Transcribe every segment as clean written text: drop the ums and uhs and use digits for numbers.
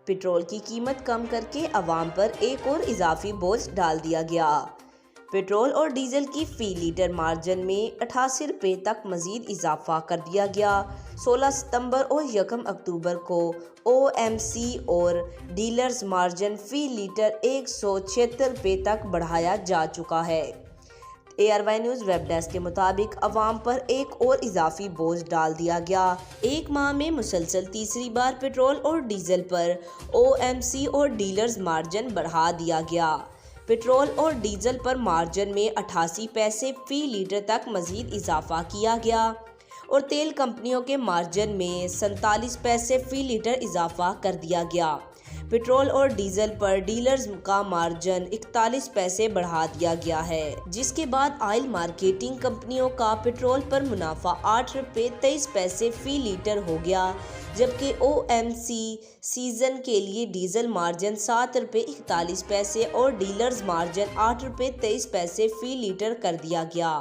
Petrol की कीमत कम करके अवाम पर एक और इजाफी बोझ डाल दिया गया। पेट्रोल और डीजल की फी लीटर मार्जिन में 88 रुपये तक मजीद इजाफा कर दिया गया। 16 सितंबर और 1 अक्टूबर को OMC और डीलर्स मार्जिन फी लीटर 176 रुपये तक बढ़ाया जा चुका है। ARY न्यूज़ वेब डेस्क के मुताबिक अवाम पर एक और इजाफी बोझ डाल दिया गया। एक माह में मुसलसल तीसरी बार पेट्रोल और डीजल पर OMC और डीलर्स मार्जिन बढ़ा दिया गया। पेट्रोल और डीजल पर मार्जिन में 88 पैसे फी लीटर तक मजीद इजाफा किया गया और तेल कंपनियों के मार्जिन में 47 पैसे फी लीटर इजाफा कर दिया गया। पेट्रोल और डीजल पर डीलर्स का मार्जिन 41 पैसे बढ़ा दिया गया है, जिसके बाद ऑयल मार्केटिंग कंपनियों का पेट्रोल पर मुनाफा 8 रुपये 23 पैसे फी लीटर हो गया, जबकि OMC सीजन के लिए डीजल मार्जिन 7 रुपये 41 पैसे और डीलर्स मार्जिन 8 रुपये 23 पैसे फी लीटर कर दिया गया।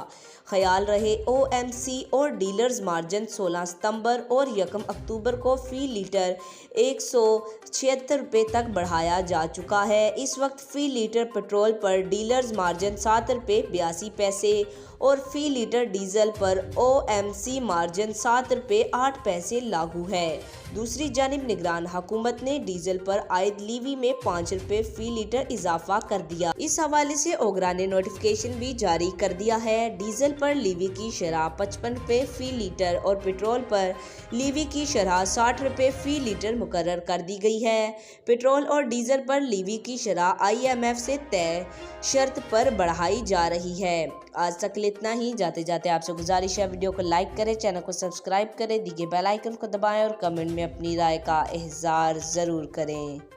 ख्याल रहे OMC और डीलर्स मार्जिन 16 सितंबर और 1 अक्टूबर को फी लीटर 176 रुपये तक बढ़ाया जा चुका है। इस वक्त फी लीटर पेट्रोल पर डीलर्स मार्जिन 7 रुपये 82 पैसे और फी लीटर डीजल पर OMC मार्जिन 7 रुपये 8 पैसे लागू है। दूसरी जानिब निगरान हुकूमत ने डीजल पर आयद लीवी में 5 रुपये फी लीटर इजाफा कर दिया। इस हवाले से ओगरा ने नोटिफिकेशन भी जारी कर दिया है। डीजल पर लीवी की शरह 55 रुपये फी लीटर और पेट्रोल पर लीवी की शरह 60 रुपये फी लीटर मुकर्रर कर दी गई है। पेट्रोल और डीजल पर लीवी की शरह IMF से तय शर्त पर बढ़ाई जा रही है। आज तक इतना ही। जाते जाते आपसे गुजारिश है, वीडियो को लाइक करें, चैनल को सब्सक्राइब करें, दिए बेल आइकन को दबाएं और कमेंट में अपनी राय का इज़हार ज़रूर करें।